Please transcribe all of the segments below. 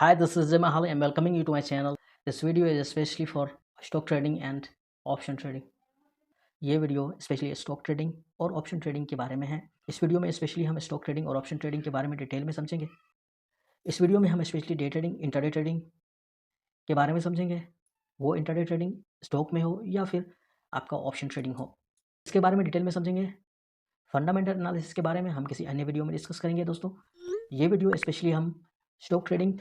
Hi, this is Mahal and welcoming you to my channel. This video is especially for stock trading and option trading. ये video specially stock trading और option trading के बारे में है। इस video में specially हम stock trading और ऑप्शन ट्रेडिंग के बारे में डिटेल में समझेंगे। इस वीडियो में हम specially day trading, intraday trading के बारे में समझेंगे। वो इंट्राडे ट्रेडिंग स्टॉक में हो या फिर आपका ऑप्शन ट्रेडिंग हो, इसके बारे में डिटेल में समझेंगे। फंडामेंटल एनालिसिस के बारे में हम किसी अन्य वीडियो में डिस्कस करेंगे दोस्तों। ये वीडियो स्पेशली हम स्टॉक ट्रेडिंग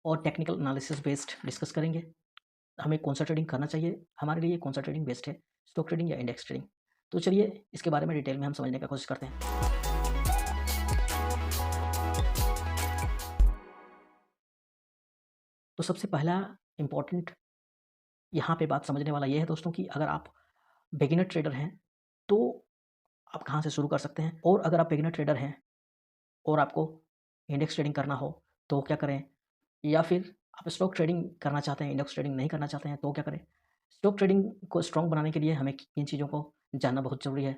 और टेक्निकल एनालिसिस बेस्ड डिस्कस करेंगे। हमें कौन सा ट्रेडिंग करना चाहिए, हमारे लिए कौन सा ट्रेडिंग बेस्ट है, स्टॉक ट्रेडिंग या इंडेक्स ट्रेडिंग। तो चलिए इसके बारे में डिटेल में हम समझने की कोशिश करते हैं। तो सबसे पहला इम्पॉर्टेंट यहाँ पे बात समझने वाला ये है दोस्तों कि अगर आप बिगिनर ट्रेडर हैं तो आप कहाँ से शुरू कर सकते हैं, और अगर आप बिगिनर ट्रेडर हैं और आपको इंडेक्स ट्रेडिंग करना हो तो क्या करें, या फिर आप स्टॉक ट्रेडिंग करना चाहते हैं, इंडेक्स ट्रेडिंग नहीं करना चाहते हैं तो क्या करें। स्टॉक ट्रेडिंग को स्ट्रॉन्ग बनाने के लिए हमें किन चीज़ों को जानना बहुत ज़रूरी है।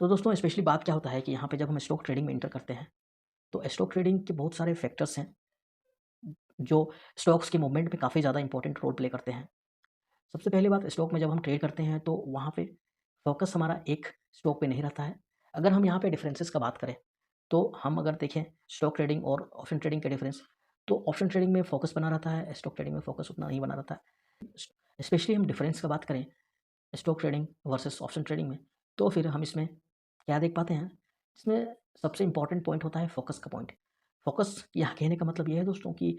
तो दोस्तों स्पेशली बात क्या होता है कि यहाँ पे जब हम स्टॉक ट्रेडिंग में एंटर करते हैं तो स्टॉक ट्रेडिंग के बहुत सारे फैक्टर्स हैं जो स्टॉक्स के मूवमेंट में काफ़ी ज़्यादा इंपॉर्टेंट रोल प्ले करते हैं। सबसे पहली बात, स्टॉक में जब हम ट्रेड करते हैं तो वहाँ पे फोकस हमारा एक स्टॉक पे नहीं रहता है। अगर हम यहाँ पे डिफरेंसेस का बात करें तो हम अगर देखें स्टॉक ट्रेडिंग और ऑप्शन ट्रेडिंग के डिफरेंस, तो ऑप्शन ट्रेडिंग में फोकस बना रहता है, स्टॉक ट्रेडिंग में फोकस उतना नहीं बना रहता है। स्पेशली हम डिफरेंस का बात करें stock trading versus option trading में, तो फिर हम इसमें क्या देख पाते हैं, इसमें सबसे इंपॉर्टेंट पॉइंट होता है फोकस का पॉइंट। फोकस यहाँ कहने का मतलब ये है दोस्तों कि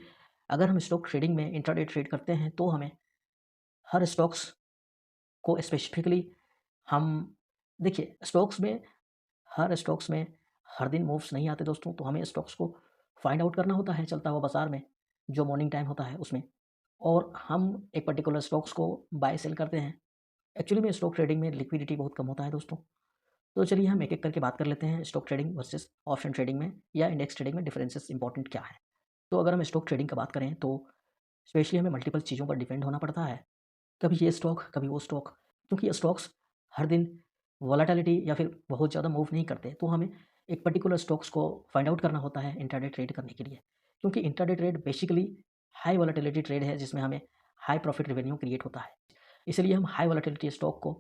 अगर हम स्टॉक ट्रेडिंग में इंट्राडे ट्रेड करते हैं तो हमें हर स्टॉक्स को स्पेसिफिकली हम देखिए स्टॉक्स में, हर स्टॉक्स में हर दिन मूव्स नहीं आते दोस्तों, तो हमें स्टॉक्स को फाइंड आउट करना होता है चलता हुआ बाजार में, जो मॉर्निंग टाइम होता है उसमें, और हम एक पर्टिकुलर स्टॉक्स को बाय सेल करते हैं। एक्चुअली में स्टॉक ट्रेडिंग में लिक्विडिटी बहुत कम होता है दोस्तों। तो चलिए हम एक-एक करके बात कर लेते हैं stock trading versus option trading में या इंडेक्स ट्रेडिंग में डिफरेंसेस इंपॉर्टेंट क्या है। तो अगर हम स्टॉक ट्रेडिंग की बात करें तो स्पेशली हमें मल्टीपल चीज़ों पर डिपेंड होना पड़ता है। कभी ये स्टॉक, कभी वो स्टॉक, क्योंकि ये स्टॉक्स हर दिन वोलेटिलिटी या फिर बहुत ज़्यादा मूव नहीं करते, तो हमें एक पर्टिकुलर स्टॉक्स को फाइंड आउट करना होता है इंट्राडे ट्रेड करने के लिए। क्योंकि intraday trade basically high volatility trade है जिसमें हमें हाई प्रॉफिट रेवेन्यू क्रिएट होता है। इसलिए हम हाई वोलेटिलिटी स्टॉक को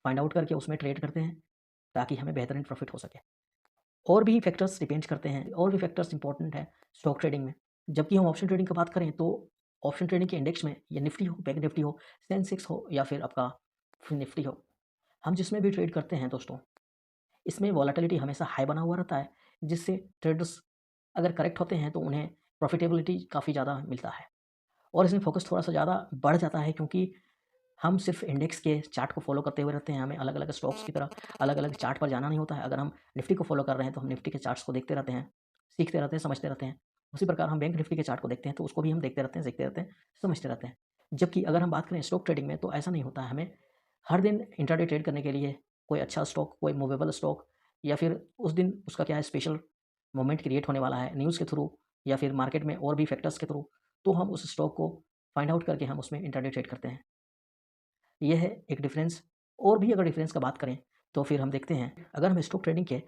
फाइंड आउट करके उसमें ट्रेड करते हैं ताकि हमें बेहतरीन प्रॉफिट हो सके। और भी फैक्टर्स डिपेंड करते हैं, और भी फैक्टर्स इंपॉर्टेंट है स्टॉक ट्रेडिंग में। जबकि हम ऑप्शन ट्रेडिंग की बात करें तो ऑप्शन ट्रेडिंग के इंडेक्स में ये निफ्टी हो, बैंक निफ्टी हो, सेंसेक्स हो या फिर आपका निफ्टी हो, हम जिसमें भी ट्रेड करते हैं दोस्तों, इसमें वॉलेटिलिटी हमेशा हाई बना हुआ रहता है, जिससे ट्रेडर्स अगर करेक्ट होते हैं तो उन्हें प्रॉफिटेबिलिटी काफ़ी ज़्यादा मिलता है। और इसमें फोकस थोड़ा सा ज़्यादा बढ़ जाता है क्योंकि हम सिर्फ इंडेक्स के चार्ट को फॉलो करते हुए रहते हैं, हमें अलग अलग स्टॉक्स की तरह अलग अलग चार्ट पर जाना नहीं होता है। अगर हम निफ्टी को फॉलो कर रहे हैं तो हम निफ्टी के चार्ट्स को देखते रहते हैं, सीखते रहते हैं, समझते रहते हैं। उसी प्रकार हम बैंक निफ्टी के चार्ट को देखते हैं तो उसको भी हम देखते रहते हैं, सीखते रहते हैं, समझते रहते हैं। जबकि अगर हम बात करें स्टॉक ट्रेडिंग में तो ऐसा नहीं होता है। हमें हर दिन इंट्राडे ट्रेड करने के लिए कोई अच्छा स्टॉक, कोई मूवेबल स्टॉक, या फिर उस दिन उसका क्या है स्पेशल मोमेंट क्रिएट होने वाला है न्यूज़ के थ्रू या फिर मार्केट में और भी फैक्टर्स के थ्रू, तो हम उस स्टॉक को फाइंड आउट करके हम उसमें इंट्राडे ट्रेड करते हैं। ये है एक डिफरेंस। और भी अगर डिफरेंस का बात करें तो फिर हम देखते हैं, अगर हम स्टॉक ट्रेडिंग के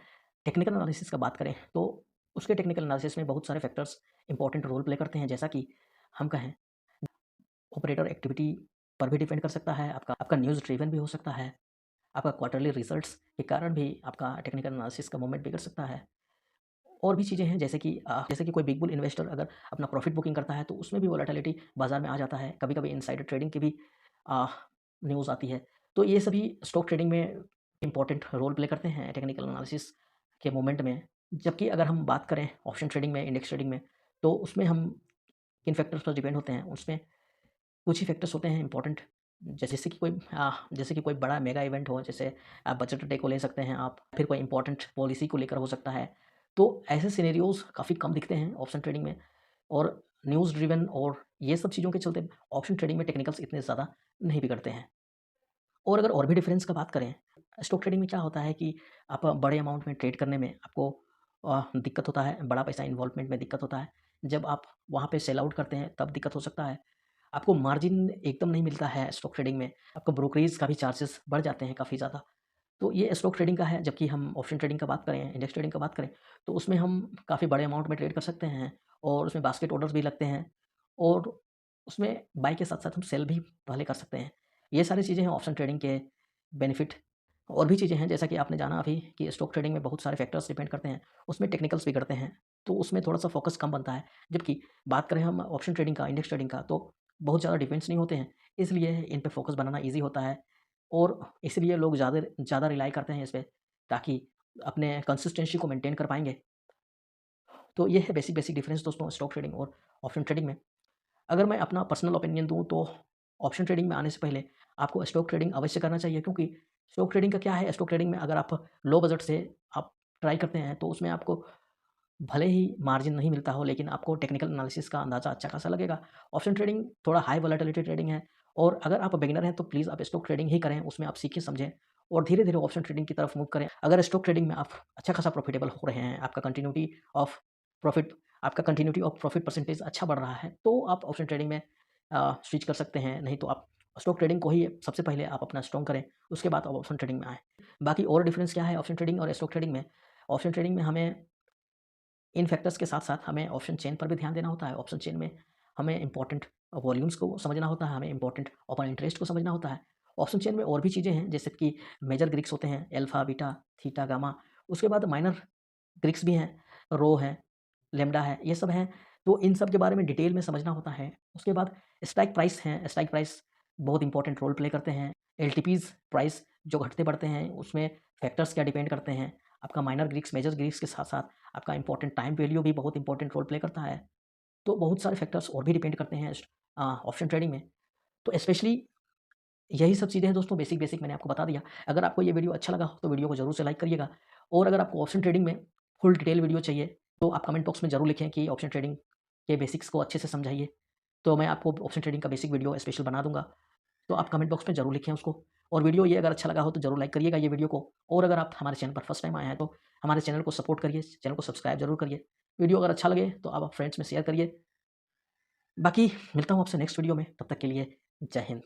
टेक्निकल एनालिसिस का बात करें तो उसके टेक्निकल एनालिसिस में बहुत सारे फैक्टर्स इंपॉर्टेंट रोल प्ले करते हैं। जैसा कि हम कहें ऑपरेटर एक्टिविटी पर भी डिपेंड कर सकता है, आपका आपका न्यूज़ ड्रिवन भी हो सकता है, आपका क्वार्टरली रिजल्ट्स के कारण भी आपका टेक्निकल एनालिसिस का मूवमेंट बिगड़ सकता है। और भी चीज़ें हैं जैसे कि कोई बिग बुल इन्वेस्टर अगर अपना प्रॉफिट बुकिंग करता है तो उसमें भी वोलेटिलिटी बाजार में आ जाता है। कभी-कभी इनसाइडर ट्रेडिंग की भी अ, न्यूज़ आती है। तो ये सभी स्टॉक ट्रेडिंग में इम्पोर्टेंट रोल प्ले करते हैं टेक्निकल एनालिसिस के मोमेंट में। जबकि अगर हम बात करें ऑप्शन ट्रेडिंग में, इंडेक्स ट्रेडिंग में, तो उसमें हम किन फैक्टर्स पर डिपेंड होते हैं, उसमें कुछ ही फैक्टर्स होते हैं इम्पोर्टेंट। जैसे कि कोई बड़ा मेगा इवेंट हो, जैसे बजट डे को ले सकते हैं आप, फिर कोई इम्पोर्टेंट पॉलिसी को लेकर हो सकता है। तो ऐसे सिनेरियोज़ काफ़ी कम दिखते हैं ऑप्शन ट्रेडिंग में, और न्यूज़ ड्रिवन और ये सब चीज़ों के चलते ऑप्शन ट्रेडिंग में टेक्निकल्स इतने ज़्यादा नहीं बिगड़ते हैं। और अगर और भी डिफरेंस का बात करें, स्टॉक ट्रेडिंग में क्या होता है कि आप बड़े अमाउंट में ट्रेड करने में आपको दिक्कत होता है, बड़ा पैसा इन्वॉल्वमेंट में दिक्कत होता है। जब आप वहाँ पे सेल आउट करते हैं तब दिक्कत हो सकता है। आपको मार्जिन एकदम नहीं मिलता है स्टॉक ट्रेडिंग में, आपको ब्रोकरेज का भी चार्जेस बढ़ जाते हैं काफ़ी ज़्यादा। तो ये स्टॉक ट्रेडिंग का है, जबकि हम ऑप्शन ट्रेडिंग का बात करें, इंडेक्स ट्रेडिंग का बात करें, तो उसमें हम काफ़ी बड़े अमाउंट में ट्रेड कर सकते हैं और उसमें बास्केट ऑर्डर्स भी लगते हैं और उसमें बाय के साथ-साथ हम सेल भी पहले कर सकते हैं। ये सारी चीज़ें हैं ऑप्शन ट्रेडिंग के बेनिफिट। और भी चीज़ें हैं जैसा कि आपने जाना अभी कि स्टॉक ट्रेडिंग में बहुत सारे फैक्टर्स डिपेंड करते हैं, उसमें टेक्निकल्स बिगड़ते हैं, तो उसमें थोड़ा-सा फ़ोकस कम बनता है। जबकि बात करें हम ऑप्शन ट्रेडिंग का, इंडेक्स ट्रेडिंग का, तो बहुत ज़्यादा डिपेंड्स नहीं होते हैं, इसलिए इन पे फ़ोकस बनाना ईज़ी होता है और इसलिए लोग ज़्यादा रिलाई करते हैं इस पे, ताकि अपने कंसिस्टेंसी को मेंटेन कर पाएँगे। तो ये है बेसिक डिफरेंस दोस्तों स्टॉक ट्रेडिंग और ऑप्शन ट्रेडिंग में। अगर मैं अपना पर्सनल ओपिनियन दूँ तो ऑप्शन ट्रेडिंग में आने से पहले आपको स्टॉक ट्रेडिंग अवश्य करना चाहिए, क्योंकि स्टॉक ट्रेडिंग का क्या है, स्टॉक ट्रेडिंग में अगर आप लो बजट से आप ट्राई करते हैं तो उसमें आपको भले ही मार्जिन नहीं मिलता हो, लेकिन आपको टेक्निकल एनालिसिस का अंदाज़ा अच्छा खासा लगेगा। ऑप्शन ट्रेडिंग थोड़ा हाई वोलेटिलिटी ट्रेडिंग है और अगर आप बिगिनर हैं तो प्लीज़ आप स्टॉक ट्रेडिंग ही करें, उसमें आप सीखें समझें और धीरे-धीरे ऑप्शन ट्रेडिंग की तरफ मूव करें। अगर स्टॉक ट्रेडिंग में आप अच्छा खासा प्रॉफिटेबल हो रहे हैं, ऑफ प्रॉफिट आपका कंटिन्यूटी ऑफ प्रॉफिट परसेंटेज अच्छा बढ़ रहा है, तो आप ऑप्शन ट्रेडिंग में स्विच कर सकते हैं। नहीं तो आप स्टॉक ट्रेडिंग को ही सबसे पहले आप अपना स्ट्रॉन्ग करें, उसके बाद आप ऑप्शन ट्रेडिंग में आएँ। बाकी और डिफरेंस क्या है ऑप्शन ट्रेडिंग और स्टॉक ट्रेडिंग में? ऑप्शन ट्रेडिंग में हमें इन फैक्टर्स के साथ-साथ हमें ऑप्शन चेन पर भी ध्यान देना होता है। ऑप्शन चेन में हमें इम्पोर्टेंट वॉल्यूम्स को समझना होता है, हमें इम्पोर्टेंट ओपन इंटरेस्ट को समझना होता है। ऑप्शन चेन में और भी चीज़ें हैं जैसे कि मेजर ग्रिक्स होते हैं, अल्फा, बीटा, थीटा, गामा। उसके बाद माइनर ग्रिक्स भी हैं, रो है, लैम्ब्डा है, ये सब हैं। तो इन सब के बारे में डिटेल में समझना होता है। उसके बाद स्ट्राइक प्राइस हैं, स्ट्राइक प्राइस बहुत इंपॉर्टेंट रोल प्ले करते हैं। एलटीपीज़ प्राइस जो घटते-बढ़ते हैं, उसमें फैक्टर्स क्या डिपेंड करते हैं। आपका माइनर ग्रिक्स, मेजर ग्रिक्स के साथ-साथ आपका इंपॉर्टेंट टाइम वैल्यू भी बहुत इंपॉर्टेंट रोल प्ले करता है। तो बहुत सारे फैक्टर्स और भी डिपेंड करते हैं ऑप्शन ट्रेडिंग में। तो स्पेशली यही सब चीज़ें हैं दोस्तों, बेसिक मैंने आपको बता दिया। अगर आपको ये वीडियो अच्छा लगा हो तो वीडियो को ज़रूर से लाइक करिएगा और अगर आपको ऑप्शन ट्रेडिंग में फुल डिटेल वीडियो चाहिए तो आप कमेंट बॉक्स में ज़रूर लिखें कि ऑप्शन ट्रेडिंग के बेसिक्स को अच्छे से समझाइए। तो मैं आपको ऑप्शन ट्रेडिंग का बेसिक वीडियो स्पेशल बना दूँगा। तो आप कमेंट बॉक्स में ज़रूर लिखें उसको और वीडियो ये अगर अच्छा लगा हो तो ज़रूर लाइक करिएगा ये वीडियो को और अगर आप हमारे चैनल पर फर्स्ट टाइम आए हैं तो हमारे चैनल को सपोर्ट करिए, चैनल को सब्सक्राइब ज़रूर करिए। वीडियो अगर अच्छा लगे तो आप फ्रेंड्स में शेयर करिए। बाकी मिलता हूँ आपसे नेक्स्ट वीडियो में, तब तक के लिए जय हिंद।